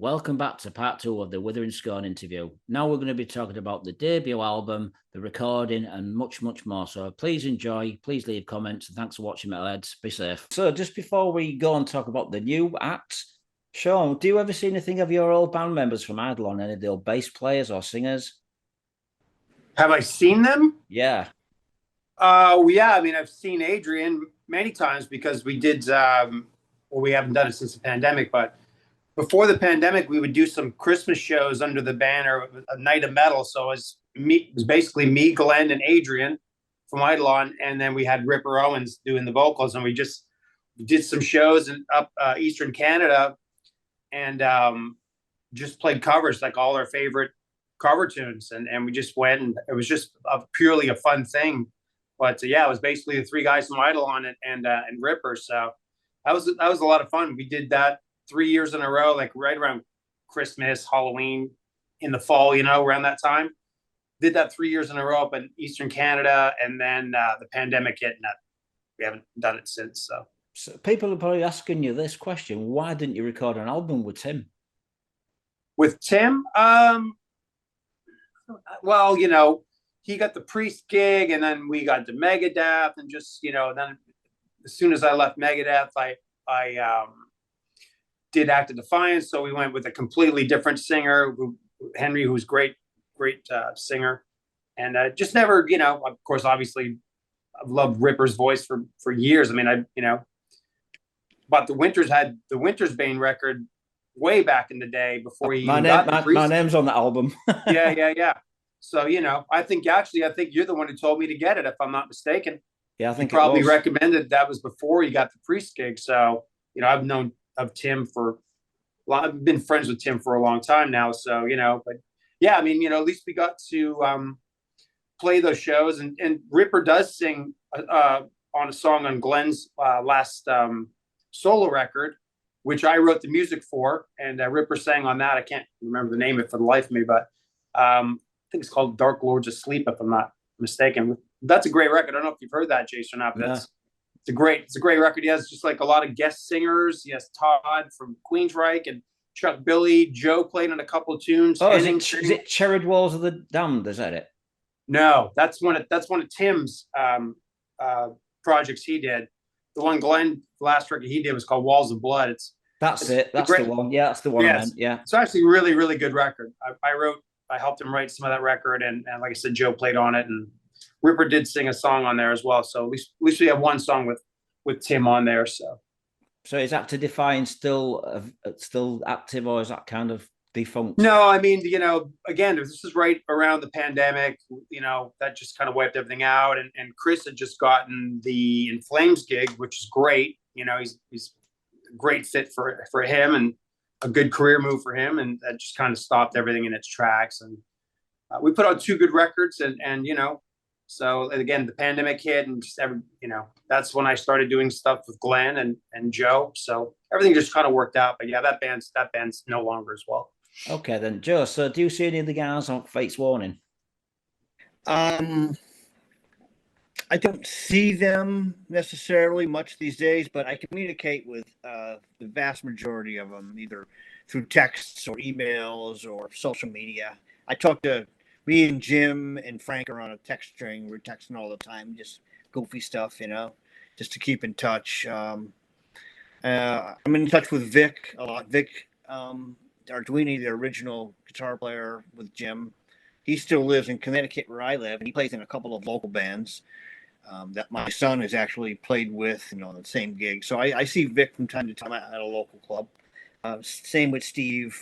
Welcome back to part two of the Withering Scorn interview. Now we're going to be talking about the debut album, the recording, and much, much more. So please enjoy, please leave comments, and thanks for watching, metalheads. Be safe. So just before we go and talk about the new act, Shawn, do you ever see anything of your old band members from Eidolon, any of the old bass players or singers? Have I seen them? Yeah. Yeah. I mean, I've seen Adrian many times because we did. We haven't done it since the pandemic, but before the pandemic, we would do some Christmas shows under the banner of a night of metal. So it was basically me, Glenn, and Adrian from Eidolon, and then we had Ripper Owens doing the vocals, and we just did some shows in up Eastern Canada, and just played covers, like all our favorite cover tunes, and we just went, and it was just purely a fun thing. But yeah, it was basically the three guys from Eidolon and Ripper. So that was a lot of fun. We did that 3 years in a row, like right around Christmas, Halloween, in the fall, around that time. Did that 3 years in a row up in Eastern Canada, and then the pandemic hit, and we haven't done it since. So people are probably asking you this question: why didn't you record an album with Tim? With Tim, well, he got the Priest gig, and then we got to Megadeth, and just then as soon as I left Megadeth, I did Act of Defiance, so we went with a completely different singer, Henry, who's great singer, and just never, of course, obviously, I've loved Ripper's voice for years. I mean, but the Winter's Bane record way back in the day before he my name's on the album. yeah. So I think you're the one who told me to get it, if I'm not mistaken. Yeah, I think you probably recommended that was before you got the Priest gig. So I've known of Tim I've been friends with Tim for a long time now. So but yeah, I mean, at least we got to play those shows, and Ripper does sing on a song on Glenn's last solo record, which I wrote the music for, and Ripper sang on that. I can't remember the name of it for the life of me, but I think it's called Dark Lords of Sleep, if I'm not mistaken. That's a great record. I don't know if you've heard that, Jason, or not. But it's a great record. He has just like a lot of guest singers. He has Todd from Queensryche and Chuck Billy. Joe played on a couple of tunes. Oh, is it Cherried Walls of the Damned? Is that it? No, that's one of Tim's projects he did. The one Glenn last record he did was called Walls of Blood. That's the one. Yeah, that's the one. Yes. Yeah, it's actually a really, really good record. I helped him write some of that record, and like I said, Joe played on it, and Ripper did sing a song on there as well. So at least we have one song with Tim on there. So is Act of Defiance still active, or is that kind of defunct? No, I mean, again, this is right around the pandemic. That just kind of wiped everything out, and Chris had just gotten the In Flames gig, which is great. He's a great fit for him, and a good career move for him, and that just kind of stopped everything in its tracks. And we put out two good records, and so again, the pandemic hit, and just that's when I started doing stuff with Glenn and Joe. So everything just kind of worked out. But yeah, that band's no longer as well. Okay then, Joe. So do you see any of the guys on Fate's Warning? I don't see them necessarily much these days, but I communicate with the vast majority of them, either through texts or emails or social media. Me and Jim and Frank are on a text string. We're texting all the time, just goofy stuff, just to keep in touch. I'm in touch with Vic a lot. Vic Arduini, the original guitar player with Jim, he still lives in Connecticut where I live, and he plays in a couple of local bands that my son has actually played with, on the same gig. So I see Vic from time to time at a local club. Same with Steve.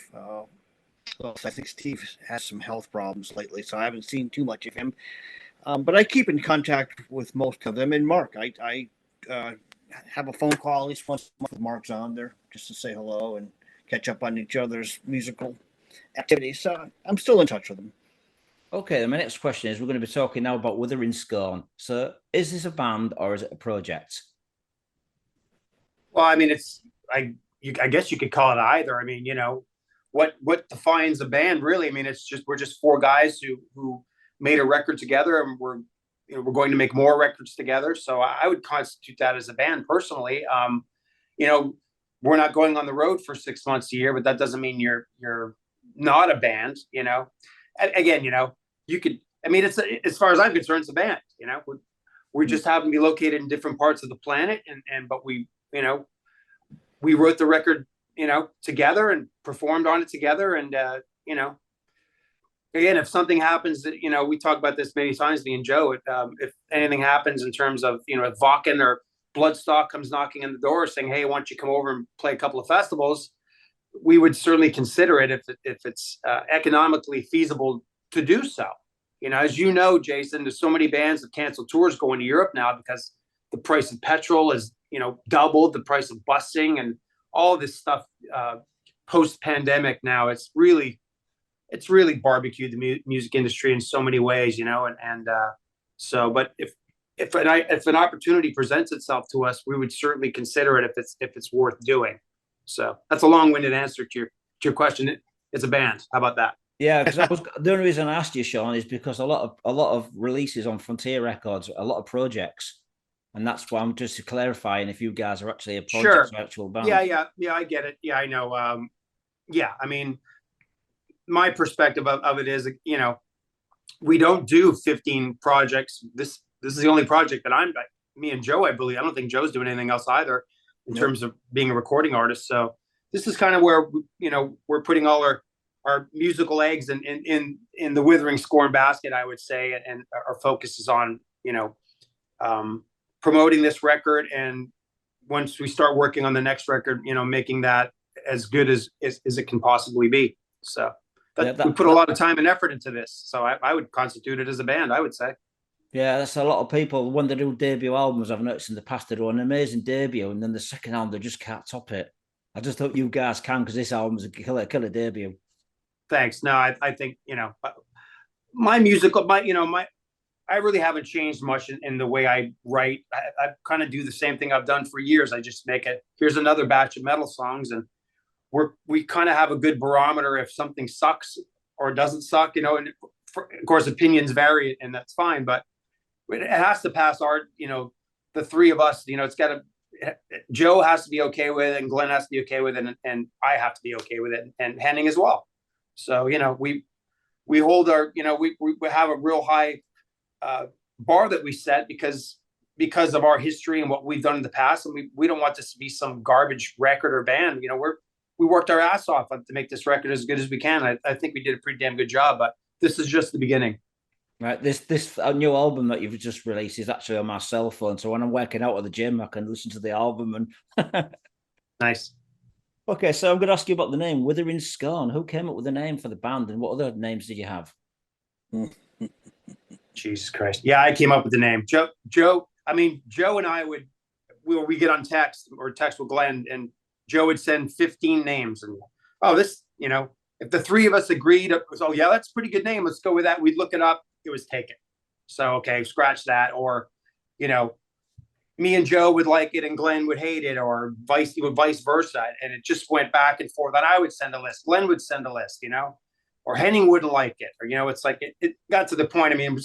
Well, I think Steve has some health problems lately, so I haven't seen too much of him. But I keep in contact with most of them. And Mark, I have a phone call at least once a month with Mark Zonder just to say hello and catch up on each other's musical activities. So I'm still in touch with them. Okay, my next question is, we're going to be talking now about Withering Scorn. So is this a band or is it a project? Well, I mean, I guess you could call it either. I mean, what defines a band, really? I mean, we're just four guys who made a record together, and we're going to make more records together. So I would constitute that as a band personally. we're not going on the road for 6 months a year, but that doesn't mean you're not a band, you know. Again, you know, you could. I mean, it's as far as I'm concerned, it's a band. You know, we just happen to be located in different parts of the planet, but we, you know, we wrote the record, you know, together and performed on it together, and you know, again, if something happens that, you know, we talk about this many times, me and Joe, if anything happens in terms of, you know, if Vakken or Bloodstock comes knocking on the door saying, hey, why don't you come over and play a couple of festivals, we would certainly consider it if it's economically feasible to do so. You know, as you know, Jason, there's so many bands that cancel tours going to Europe now because the price of petrol has, you know, doubled, the price of busing and all this stuff post-pandemic now. It's really barbecued the music industry in so many ways, you know, so, but if an opportunity presents itself to us, we would certainly consider it if it's worth doing. So that's a long-winded answer to your question. It's a band. How about that? Yeah, because the only reason I asked you, Shawn, is because a lot of releases on Frontier Records, a lot of projects, and that's why I'm just clarifying if you guys are actually a project or actual band. Yeah, I get it. Yeah, I know. Yeah, I mean, my perspective of it is, you know, we don't do 15 projects. This is the only project that me and Joe, I believe. I don't think Joe's doing anything else either in terms of being a recording artist. So this is kind of where, you know, we're putting all our musical eggs in the Withering Scorn basket, I would say, and our focus is on, you know, promoting this record, and once we start working on the next record, you know, making that as good as it can possibly be. So we put a lot of time and effort into this. So I would constitute it as a band, I would say. Yeah, that's a lot of people. When they do debut albums, I've noticed in the past, they do an amazing debut, and then the second album, they just can't top it. I just hope you guys can, because this album's a killer debut. Thanks. No, I think, you know, my musical, I really haven't changed much in the way I write. I kind of do the same thing I've done for years. I just here's another batch of metal songs, and we kind of have a good barometer if something sucks or doesn't suck, you know, and of course opinions vary, and that's fine, but it has to pass you know, the three of us, you know, Joe has to be okay with it, and Glenn has to be okay with it, and I have to be okay with it, and Henning as well. So, you know, we hold our, you know, we have a real high bar that we set because of our history and what we've done in the past, and we don't want this to be some garbage record or band. You know, we worked our ass off to make this record as good as we can. I think we did a pretty damn good job, but this is just the beginning. Right, this new album that you've just released is actually on my cell phone, so when I'm working out at the gym, I can listen to the album. And Nice. Okay, so I'm going to ask you about the name Withering Scorn. Who came up with the name for the band, and what other names did you have? Jesus Christ! Yeah, I came up with the name. Joe. I mean, Joe and I we get on text with Glenn, and Joe would send 15 names, and this, you know, if the three of us agreed, yeah, that's a pretty good name, let's go with that. We'd look it up. It was taken. So, okay, scratch that. Or, you know, me and Joe would like it and Glenn would hate it, or vice versa. And it just went back and forth. And I would send a list. Glenn would send a list, you know, or Henning wouldn't like it. Or, you know, it's like it got to the point. I mean,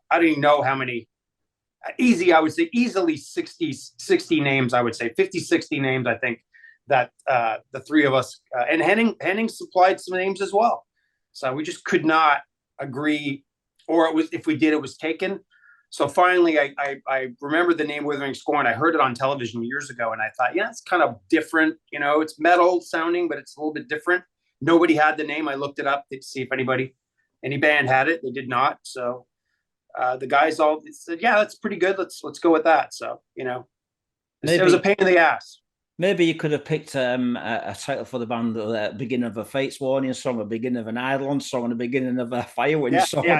I don't even know how many. I would say easily 60 names, I would say 50, 60 names, I think, that the three of us, and Henning supplied some names as well. So we just could not agree, or if we did, it was taken. So finally, I remember the name Withering Scorn. I heard it on television years ago, and I thought, yeah, it's kind of different. You know, it's metal sounding, but it's a little bit different. Nobody had the name. I looked it up to see if any band had it. They did not. So the guys all said, yeah, that's pretty good. Let's go with that. So, you know, it was a pain in the ass. Maybe you could have picked a title for the band at the beginning of a Fates Warning song, a beginning of an Eidolon song, and the beginning of a Firewind song. Yeah,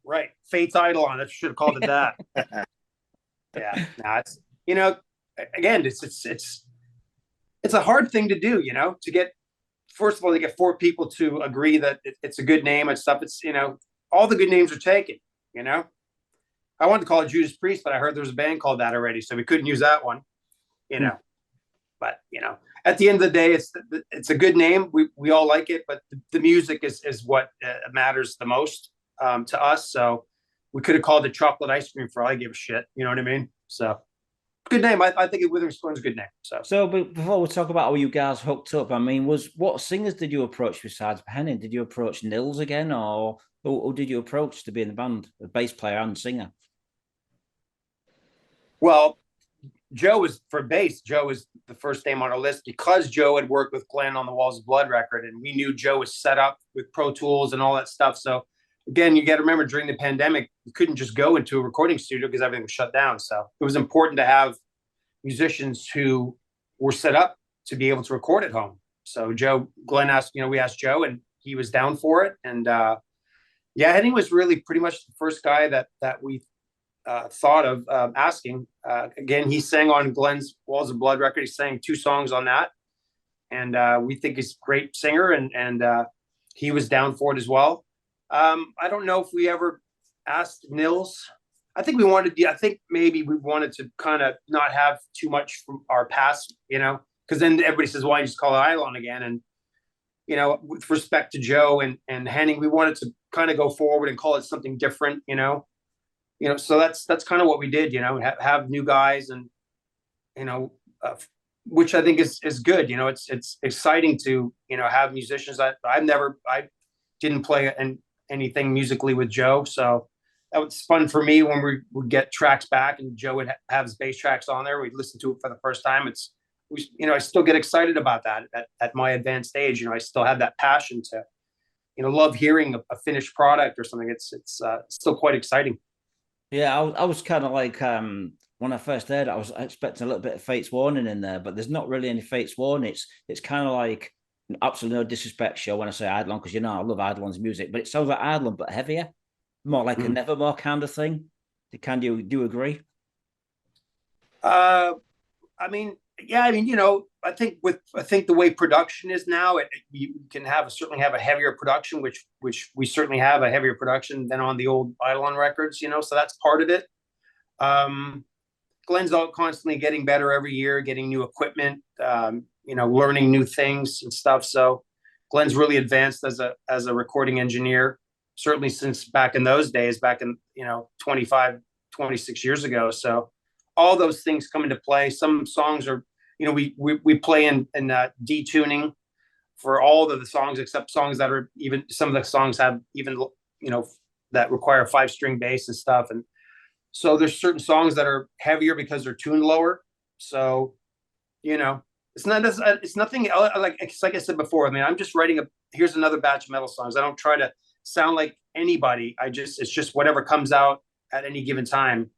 right. Fates Eidolon. I should have called it that. Yeah, it's, you know, again, it's a hard thing to do, you know, first of all, to get four people to agree that it's a good name and stuff. It's, you know, all the good names are taken, you know. I wanted to call it Judas Priest, but I heard there was a band called that already, so we couldn't use that one, you know. But, you know, at the end of the day, it's a good name. We all like it, but the music is what matters the most to us. So we could have called it Chocolate Ice Cream for all I give a shit. You know what I mean? So good name. I think Withering Scorn's a good name. So before we talk about how you guys hooked up, I mean, what singers did you approach besides Henning? Did you approach Nils again, or who did you approach to be in the band, a bass player and singer? Well, Joe was for bass. Joe was the first name on our list because Joe had worked with Glenn on the Walls of Blood record, and we knew Joe was set up with Pro Tools and all that stuff. So again, you got to remember during the pandemic, you couldn't just go into a recording studio because everything was shut down. So it was important to have musicians who were set up to be able to record at home. So Glenn asked, we asked Joe, and he was down for it. And yeah, Henning was really pretty much the first guy that we thought of asking. Again, he sang on Glenn's Walls of Blood record. He sang 2 songs on that, and we think he's a great singer, and he was down for it as well. I don't know if we ever asked Nils. I think maybe we wanted to kind of not have too much from our past, because then everybody says, why you just call it Eidolon again? And, with respect to Joe and Henning, we wanted to kind of go forward and call it something different, so that's kind of what we did, have new guys and, which I think is good. It's exciting to, have musicians that I didn't play anything musically with Joe. So that was fun for me when we would get tracks back and Joe would have his bass tracks on there. We'd listen to it for the first time. I still get excited about that at my advanced age. I still have that passion to, love hearing a finished product or something. It's still quite exciting. Yeah, I was kind of like when I first heard it, I was expecting a little bit of Fates Warning in there, but there's not really any Fates Warning. It's kind of like absolutely no disrespect, show when I say Eidolon, because I love Eidolon's music, but it sounds like Eidolon but heavier, more like a Nevermore kind of thing. Do you agree? I mean, yeah, I think the way production is now, you can certainly have a heavier production, which we certainly have a heavier production than on the old Eidolon records, so that's part of it. Glenn's all constantly getting better every year, getting new equipment, learning new things and stuff. So Glenn's really advanced as a recording engineer, certainly since back in those days, back in 25, 26 years ago. So all those things come into play. Some songs are, we play in detuning for all of the songs, except songs that are even, some of the songs have even, that require a 5-string bass and stuff. And so there's certain songs that are heavier because they're tuned lower. So, it's nothing like I said before. I mean, I'm just writing here's another batch of metal songs. I don't try to sound like anybody. It's just whatever comes out at any given time.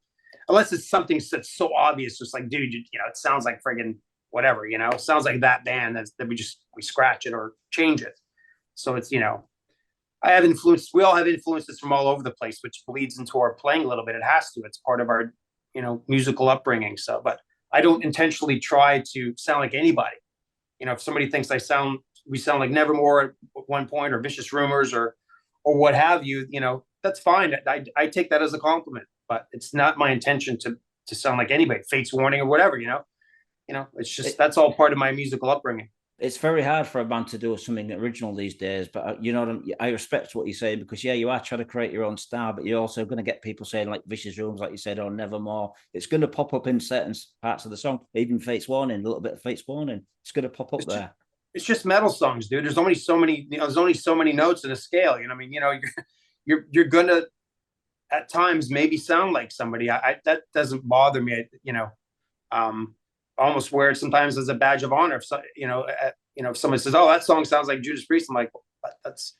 Unless it's something that's so obvious, just like, dude, it sounds like friggin' whatever, it sounds like that band that we scratch it or change it. So it's, I have influence. We all have influences from all over the place, which bleeds into our playing a little bit. It has to. It's part of our, musical upbringing. So, but I don't intentionally try to sound like anybody. If somebody thinks we sound like Nevermore at one point, or Vicious Rumors, or what have you, that's fine. I take that as a compliment. But it's not my intention to sound like anybody, Fates Warning or whatever, it's just, that's all part of my musical upbringing. It's very hard for a band to do something original these days, but I respect what you're saying, because you are trying to create your own style, but you're also going to get people saying like Vicious Rooms, like you said, or Nevermore. It's going to pop up in certain parts of the song, even Fates Warning, a little bit of Fates Warning. It's going to pop up there. It's just metal songs, dude. There's only so many, there's only so many notes in a scale. You're gonna at times maybe sound like somebody. That doesn't bother me. Almost wear it sometimes as a badge of honor. If someone says, "Oh, that song sounds like Judas Priest," I'm like, well, that's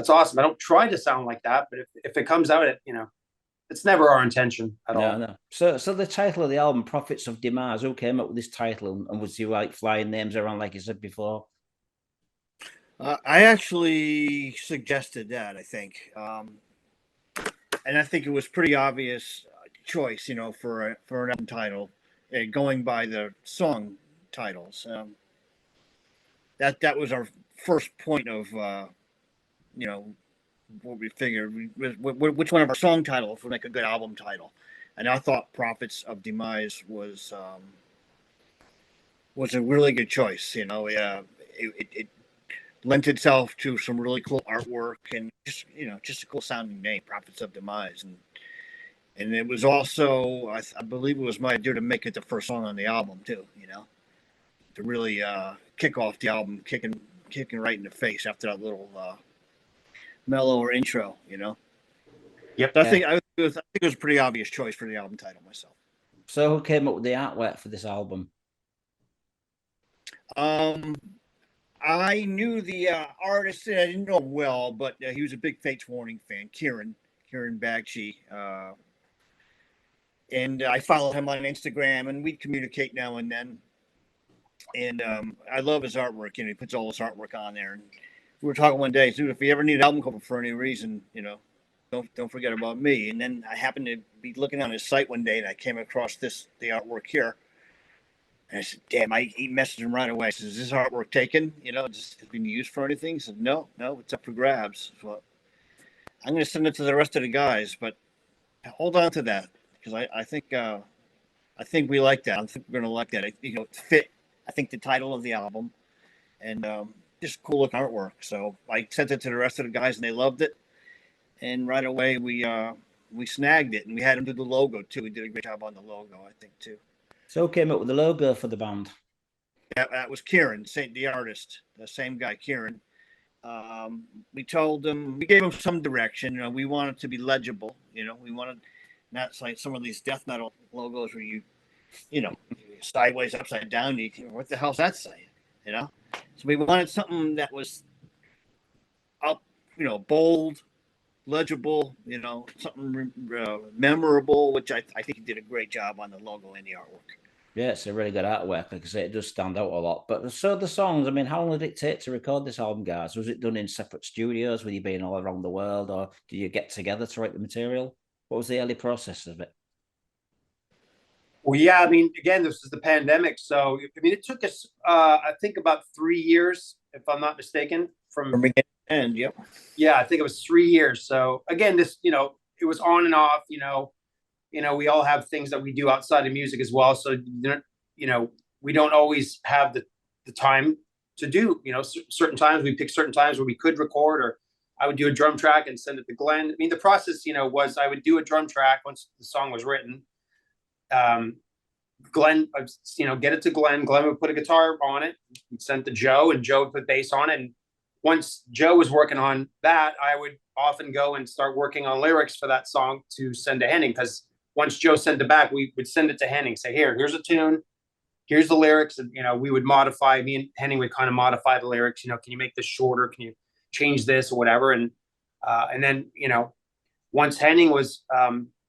awesome. I don't try to sound like that, but if it comes out, it's never our intention at all. No. So the title of the album, Prophets of Demise, who came up with this title, and was you like flying names around like you said before? I actually suggested that, I think. And I think it was pretty obvious choice, for an album title, going by the song titles. That was our first point of, what we figured, which one of our song titles would make a good album title. And I thought Prophets of Demise was a really good choice. It lent itself to some really cool artwork and just a cool sounding name, Prophets of Demise. And And it was also, I believe it was my idea to make it the first song on the album too, to really kick off the album, kicking right in the face after that little mellower intro. Yep. So I think it was a pretty obvious choice for the album title myself. So who came up with the artwork for this album? I knew the artist. I didn't know him well, but he was a big Fates Warning fan, Kieran Bagchi. And I follow him on Instagram, and we'd communicate now and then. And I love his artwork. He puts all his artwork on there. And we were talking one day, dude, if you ever need an album cover for any reason, don't forget about me. And then I happened to be looking on his site one day, and I came across the artwork here. And I said, damn, he messaged him right away. I said, is this artwork taken? Has it been used for anything? He said, no, it's up for grabs. So I'm going to send it to the rest of the guys, but hold on to that because I think we like that. I think we're going to like that. It fit, I think, the title of the album and just cool looking artwork. So I sent it to the rest of the guys and they loved it. And right away we snagged it and we had him do the logo too. We did a great job on the logo, I think, too. So who came up with the logo for the band? That was Kieran, the artist, the same guy, Kieran. We gave him some direction. We wanted to be legible. We wanted not like some of these death metal logos where you sideways, upside down. What the hell's that saying? So we wanted something that was up, bold, legible. Something memorable, which I think he did a great job on the logo and the artwork. Yeah, it's a really good artwork. Like I say, it does stand out a lot. But so the songs, I mean, how long did it take to record this album, guys? Was it done in separate studios with you being all around the world, or did you get together to write the material? What was the early process of it? Well, yeah, I mean, again, this is the pandemic. So, I mean, it took us, I think, about 3 years, if I'm not mistaken, from beginning to end. Yep. Yeah, I think it was 3 years. So, again, this, it was on and off, we all have things that we do outside of music as well. So, we don't always have the time to do, certain times. We pick certain times where we could record, or I would do a drum track and send it to Glenn. I mean, the process, was I would do a drum track once the song was written. Glenn, get it to Glenn. Glenn would put a guitar on it, send it to Joe, and Joe would put bass on it. And once Joe was working on that, I would often go and start working on lyrics for that song to send to Henning, because once Joe sent it back, we would send it to Henning, say, here's a tune, here's the lyrics. And, we would modify, me and Henning would kind of modify the lyrics, can you make this shorter? Can you change this or whatever? And then, once Henning was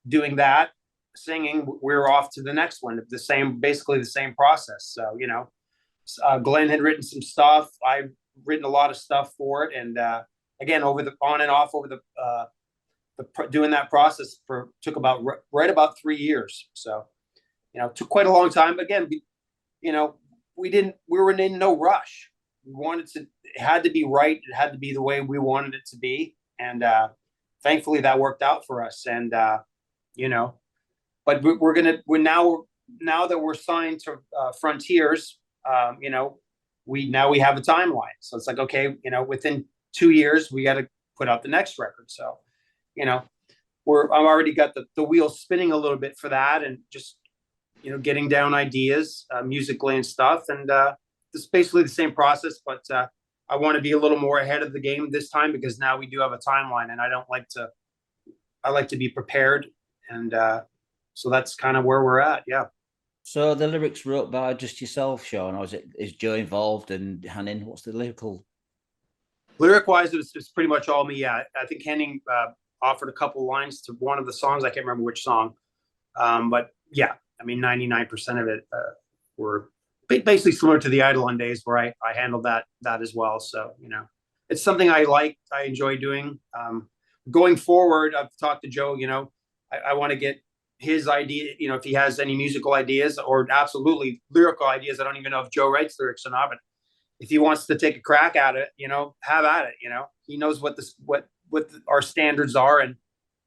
doing that, singing, we were off to the next one. Basically the same process. So, Glenn had written some stuff. I've written a lot of stuff for it. And again, on and off over the doing that process took about right about 3 years. So, it took quite a long time. But again, we were in no rush. It had to be right. It had to be the way we wanted it to be. And thankfully that worked out for us. And, but now that we're signed to Frontiers, we have a timeline. So it's like, okay, within 2 years, we got to put out the next record. So, I've already got the wheels spinning a little bit for that, and just, getting down ideas musically and stuff. And it's basically the same process, but I want to be a little more ahead of the game this time, because now we do have a timeline, and I like to be prepared. And so that's kind of where we're at. Yeah. So the lyrics wrote by just yourself, Shawn, or is Joe involved, and Henning? What's the lyric-wise? It's pretty much all me. Yeah, I think Henning offered a couple lines to one of the songs. I can't remember which song, but yeah, I mean, 99% of it were basically similar to the Eidolon days, where I handled that as well. So it's something I enjoy doing. Going forward, I've talked to Joe. I want to get his idea, if he has any musical ideas, or absolutely lyrical ideas. I don't even know if Joe writes lyrics or not, but if he wants to take a crack at it, have at it. He knows what our standards are. And,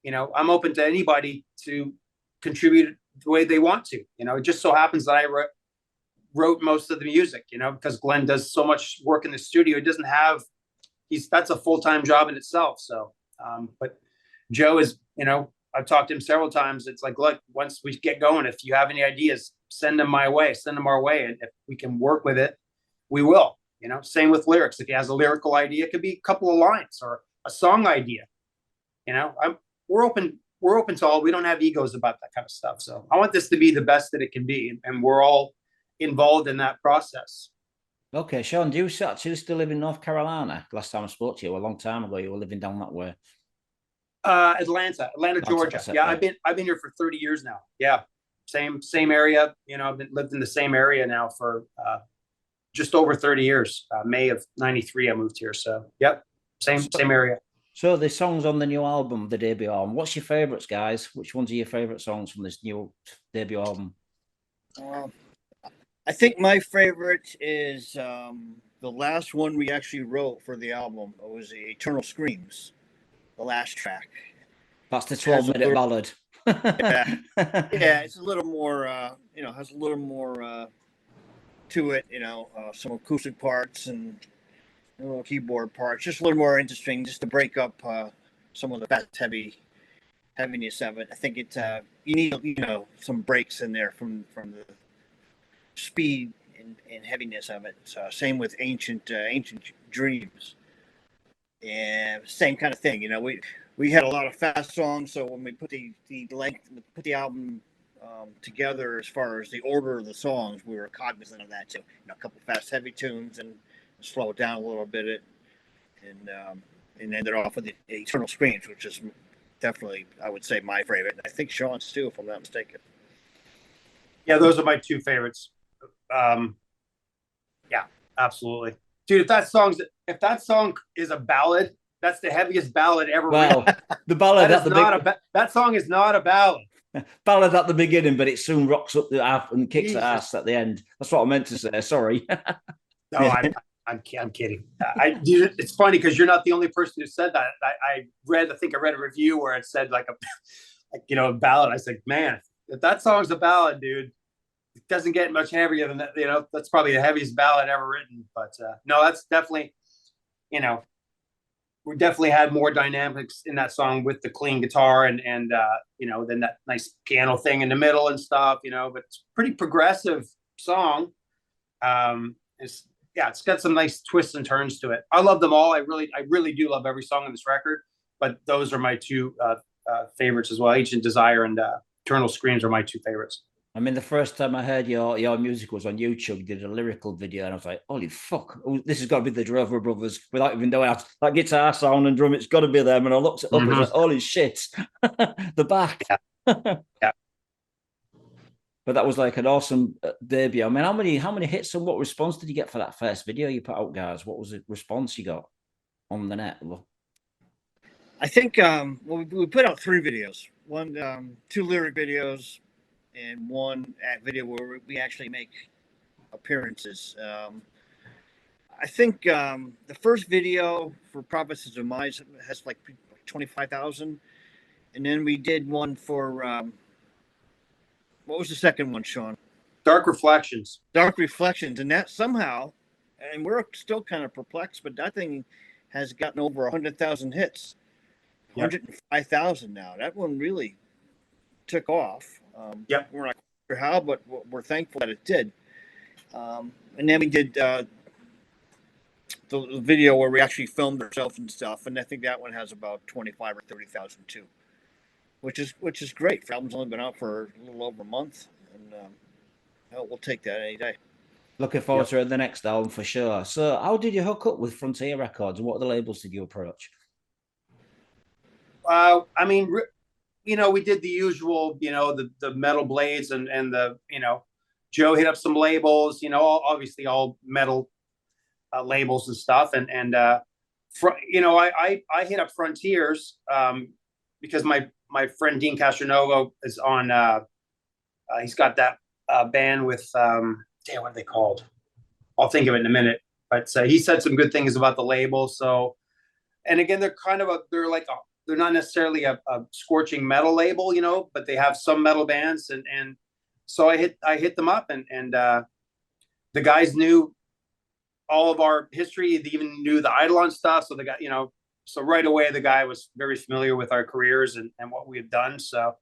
I'm open to anybody to contribute the way they want to. It just so happens that I wrote most of the music, because Glenn does so much work in the studio. He doesn't that's a full-time job in itself. So, but Joe is, I've talked to him several times. It's like, look, once we get going, if you have any ideas, send them my way, send them our way. And if we can work with it, we will, you know, same with lyrics. If he has a lyrical idea, it could be a couple of lines or a song idea. You know, we're open to all. We don't have egos about that kind of stuff. So I want this to be the best that it can be. And we're all involved in that process. Okay, Shawn, do you actually still live in North Carolina? Last time I spoke to you, a long time ago, you were living down that way. Atlanta, Georgia. Yeah, I've been here for 30 years now. Yeah, same area. You know, I've lived in the same area now for just over 30 years. May of '93, I moved here. So, yep, same area. So the songs on the new album, the debut album, what's your favorites, guys? Which ones are your favorite songs from this new debut album? I think my favorite is the last one we actually wrote for the album. It was Eternal Screams, the last track. That's the 12-minute ballad. Yeah, it's a little more, has a little more to it, some acoustic parts and a little keyboard parts, just a little more interesting, just to break up some of the fast heaviness of it. I think it you need some breaks in there from the speed and heaviness of it. So same with ancient dreams, and same kind of thing. We had a lot of fast songs, so when we put the album together, as far as the order of the songs, we were cognizant of that too. A couple fast heavy tunes and slow it down a little bit, and ended off with the Eternal Screams, which is definitely, I would say, my favorite. And I think Shawn's too, if I'm not mistaken. Yeah, those are my two favorites. Yeah, absolutely, dude. If that song is a ballad, that's the heaviest ballad ever. Well, the ballad that song is not a ballad. Ballad at the beginning, but it soon rocks up the ass and kicks the ass at the end. That's what I meant to say. Sorry. No, I'm kidding. It's funny because you're not the only person who said that. I think I read a review where it said like a ballad. I said, man, if that song's a ballad, dude, it doesn't get much heavier than that. That's probably the heaviest ballad ever written. But no, that's definitely, we definitely had more dynamics in that song with the clean guitar and then that nice piano thing in the middle and stuff. But it's a pretty progressive song. It's got some nice twists and turns to it. I love them all. I really do love every song on this record, but those are my two favorites as well. Ancient Desire and Eternal Screams are my two favorites. I mean, the first time I heard your music was on YouTube. You did a lyrical video, and I was like, holy fuck, this has got to be the Drover Brothers without even knowing that guitar sound and drum. It's got to be them. And I looked it up and I was like, holy shit, the back. Yeah. But that was like an awesome debut. I mean, how many hits and what response did you get for that first video you put out, guys? What was the response you got on the net? I think we put out 3 videos. One, 2 lyric videos, and 1 video where we actually make appearances. I think the first video for Prophets of Demise has like 25,000, and then we did one for what was the second one, Shawn? Dark Reflections. And that somehow, and we're still kind of perplexed, but that thing has gotten over 100,000 hits. 105,000 now. That one really took off. We're not sure how, but we're thankful that it did. And then we did the video where we actually filmed ourselves and stuff, and I think that one has about 25 or 30,000 too, which is great. The album's only been out for a little over a month, and we'll take that any day. Looking forward to the next album for sure. So, how did you hook up with Frontier Records? What other labels did you approach? I mean, we did the usual, the Metal Blades and the, Joe hit up some labels, obviously all metal labels and stuff. And I hit up Frontiers because my friend Dean Castronovo is on, he's got that band with, what are they called? I'll think of it in a minute. But he said some good things about the label. So, and again, they're not necessarily a scorching metal label, but they have some metal bands. And so I hit them up and the guys knew all of our history. They even knew the Eidolon stuff. So they got, so right away, the guy was very familiar with our careers and what we had done. So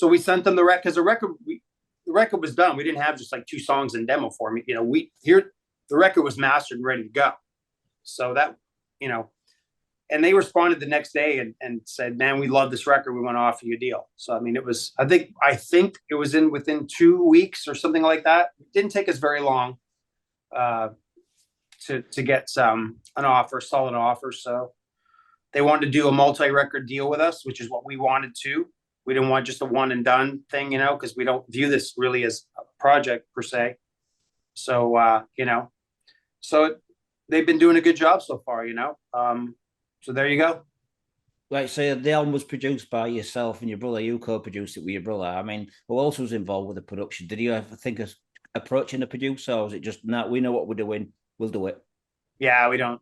we sent them the record, because the record was done. We didn't have just like 2 songs in demo form. You know, the record was mastered and ready to go. So that, you know, and they responded the next day and said, "Man, we love this record. We want to offer you a deal." So I mean, it was, I think it was within 2 weeks or something like that. It didn't take us very long to get an offer, solid offer. So they wanted to do a multi-record deal with us, which is what we wanted to. We didn't want just a one and done thing, you know, because we don't view this really as a project per se. So you know, so they've been doing a good job so far, you know. So there you go. Like, say the album was produced by yourself and your brother. You co-produced it with your brother. I mean, who else was involved with the production? Did you ever think of approaching a producer, or was it just, "No, we know what we're doing, we'll do it"? Yeah, we don't.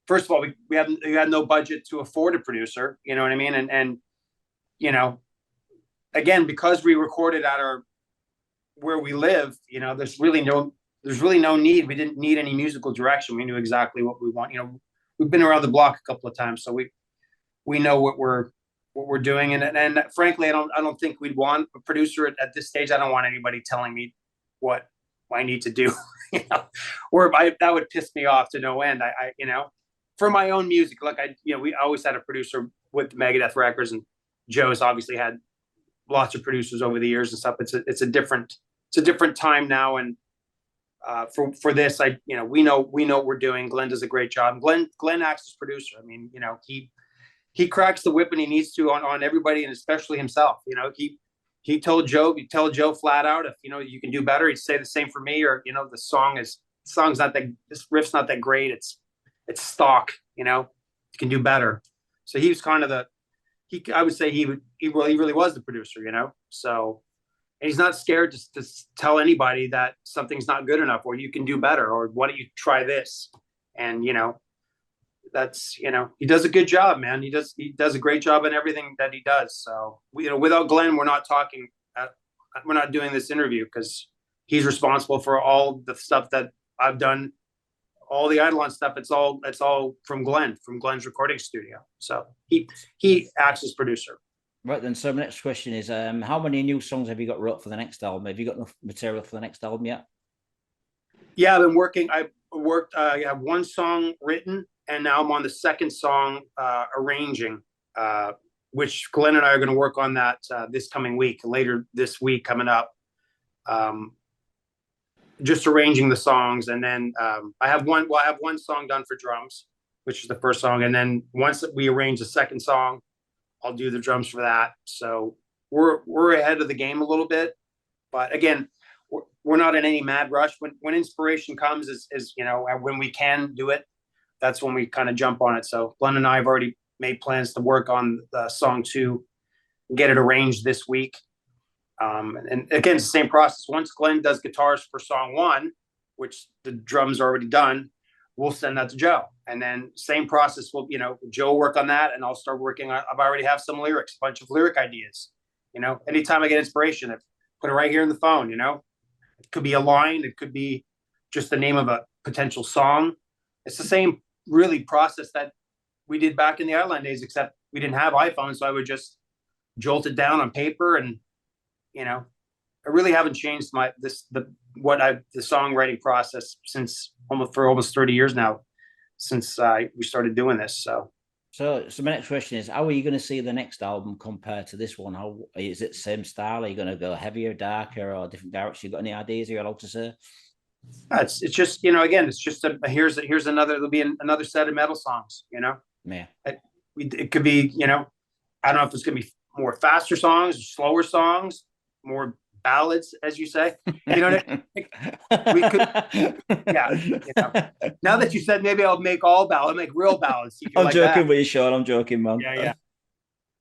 First of all, we had no budget to afford a producer. You know what I mean? And you know, again, because we recorded at where we live, you know, there's really no need. We didn't need any musical direction. We knew exactly what we want. You know, we've been around the block a couple of times, so we know what we're doing. And frankly, I don't think we'd want a producer at this stage. I don't want anybody telling me what I need to do, you know, or that would piss me off to no end. I you know, for my own music, like we always had a producer with Megadeth records, and Joe's obviously had lots of producers over the years and stuff. It's a different time now. And for this, we know what we're doing. Glenn does a great job. Glenn acts as producer. I mean, you know, he cracks the whip when he needs to on everybody, and especially himself. You know, he told Joe, flat out, if, you know, you can do better, he'd say the same for me. Or, you know, this riff's not that great. It's stock, you know, you can do better. So he was kind of I would say he really was the producer, you know. So, and he's not scared to tell anybody that something's not good enough, or you can do better, or why don't you try this? And, you know, that's, you know, he does a good job, man. He does a great job in everything that he does. So, you know, without Glenn, we're not doing this interview, because he's responsible for all the stuff that I've done, all the Eidolon stuff. It's all from Glenn's recording studio. So he acts as producer. Right then. So my next question is, how many new songs have you got wrote for the next album? Have you got enough material for the next album yet? Yeah, I've been working. I have one song written, and now I'm on the second song arranging, which Glenn and I are going to work on that this coming week, later this week coming up. Just arranging the songs, and then I have one song done for drums, which is the first song, and then once we arrange the second song, I'll do the drums for that. So we're ahead of the game a little bit, but again, we're not in any mad rush. When inspiration comes, is you know, when we can do it, that's when we kind of jump on it. So Glenn and I have already made plans to work on the song 2, get it arranged this week. And again, it's the same process. Once Glenn does guitars for song 1, which the drums are already done, we'll send that to Joe. And then same process, you know, Joe will work on that, and I'll start working on, I already have some lyrics, a bunch of lyric ideas. You know, anytime I get inspiration, I put it right here in the phone, you know. It could be a line, it could be just the name of a potential song. It's the same really process that we did back in the Eidolon days, except we didn't have iPhones, so I would just jolt it down on paper. And you know, I really haven't changed the songwriting process since almost 30 years now, since we started doing this. So my next question is, how are you going to see the next album compared to this one? How is it? Same style? Are you going to go heavier, darker, or different direction? You got any ideas you're allowed to say? It's just, you know, again, it's just here's another. There'll be another set of metal songs. You know, Yeah. It could be, you know, I don't know if it's going to be more faster songs, slower songs, more ballads, as you say. You know what I mean? We could, yeah. You know. Now that you said, maybe I'll make real ballads. I'm like joking with you, Shawn. I'm joking, man.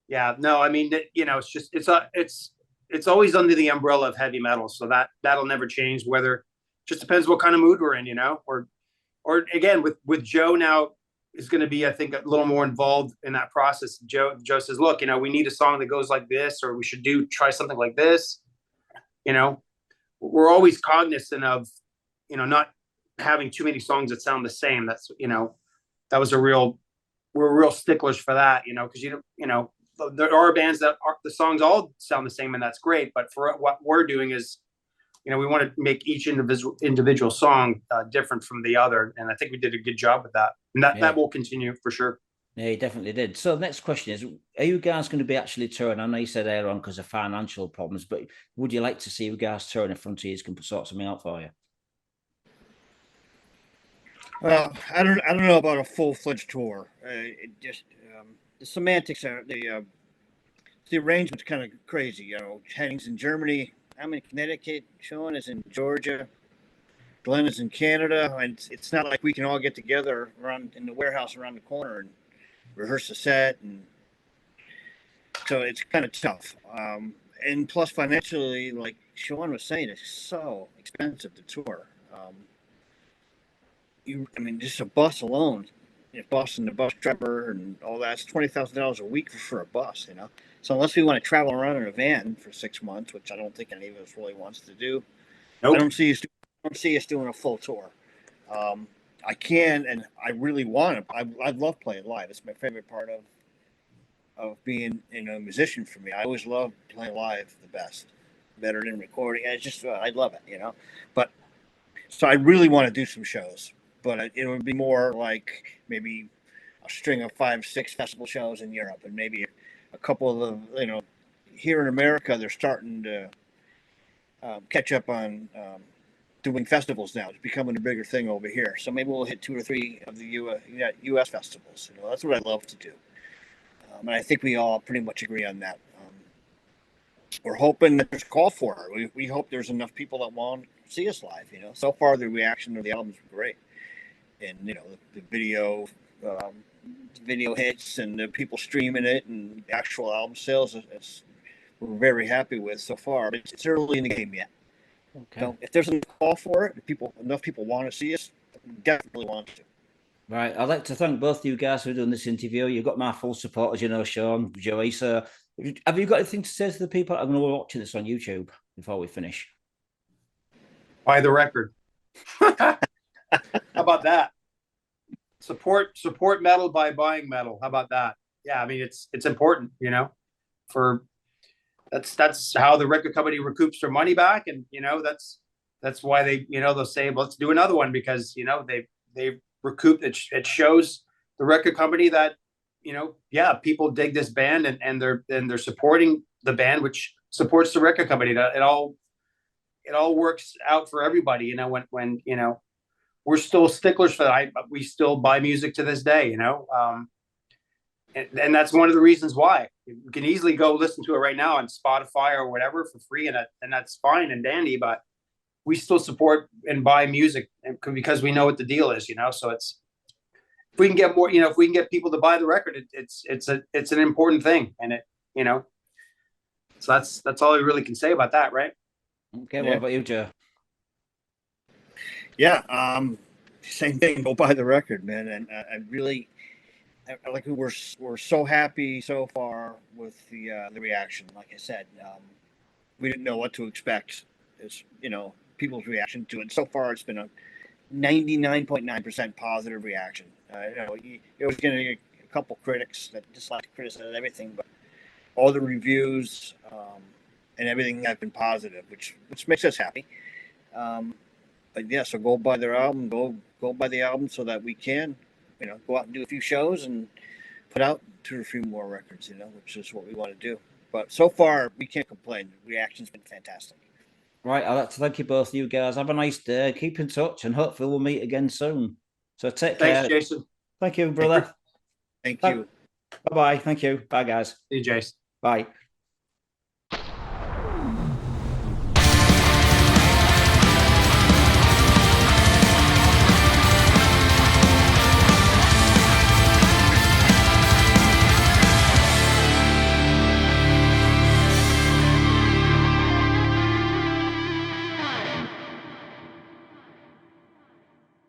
Yeah. No, I mean, you know, it's just it's always under the umbrella of heavy metal, so that'll never change. Whether, just depends what kind of mood we're in, you know, or again with Joe now is going to be, I think, a little more involved in that process. Joe says, look, you know, we need a song that goes like this, or we should try something like this. You know, we're always cognizant of, you know, not having too many songs that sound the same. That's, you know, that was a real we're real sticklers for that, because there are bands that the songs all sound the same, and that's great. But for what we're doing is, we want to make each individual song different from the other, and I think we did a good job with that, and that will continue for sure. Yeah, you definitely did. So the next question is, are you guys going to be actually touring? I know you said earlier on because of financial problems, but would you like to see you guys touring if Frontiers can sort something out for you? Well, I don't know about a full-fledged tour. It just the semantics are the arrangement's kind of crazy. Henning's in Germany. I'm in Connecticut. Shawn is in Georgia. Glenn is in Canada, and it's not like we can all get together around in the warehouse around the corner and rehearse a set, and so it's kind of tough. And plus, financially, like Shawn was saying, it's so expensive to tour. Just a bus alone, bus and the bus driver and all that's $20,000 a week for a bus. So unless we want to travel around in a van for 6 months, which I don't think any of us really wants to do, nope. I don't see us doing a full tour. I can, and I really want to. I love playing live. It's my favorite part of being a musician for me. I always love playing live the best, better than recording. It's just I love it, But so I really want to do some shows, but it would be more like maybe a string of 5-6 festival shows in Europe, and maybe a couple of here in America they're starting to catch up on. Doing festivals now. It's becoming a bigger thing over here. So maybe we'll hit 2 or 3 of the U.S. festivals. That's what I love to do. And I think we all pretty much agree on that. We're hoping that there's a call for it. We hope there's enough people that want to see us live. So far the reaction to the album's been great. And, the video hits and the people streaming it and the actual album sales we're very happy with so far. But it's early in the game yet. Okay. So if there's a call for it, enough people want to see us, we definitely want to. Right. I'd like to thank both of you guys for doing this interview. You've got my full support, as you know, Shawn, Joey. So have you got anything to say to the people? I'm going to be watching this on YouTube before we finish. Buy the record. How about that? Support metal by buying metal. How about that? Yeah, it's important, for that's how the record company recoups their money back, and that's why they they'll say, well, let's do another one, because they recoup it. It shows the record company that people dig this band, and they're supporting the band, which supports the record company. It all works out for everybody. When we're still sticklers for that. We still buy music to this day. And that's one of the reasons why. You can easily go listen to it right now on Spotify or whatever for free, and that's fine and dandy. But we still support and buy music because we know what the deal is, So it's, if we can get more, if we can get people to buy the record, it's an important thing, and So that's all I really can say about that, right? Okay, what about you, Joe? Yeah, same thing. Go buy the record, man, and I really. Like we're so happy so far with the reaction. Like I said, we didn't know what to expect. As people's reaction to it. So far, it's been a 99.9% positive reaction. It was going to get a couple critics that just like to criticize everything, but all the reviews and everything have been positive, which makes us happy. But yeah, so go buy their album. Go buy the album so that we can. Go out and do a few shows and put out 2 or 3 more records, which is what we want to do. But so far, we can't complain. The reaction's been fantastic. Right. I'd like to thank you both, you guys. Have a nice day. Keep in touch, and hopefully we'll meet again soon. So take care. Thanks, Jason. Thank you, brother. Thank you. Bye-bye. Thank you. Bye, guys. See you, Jason. Bye.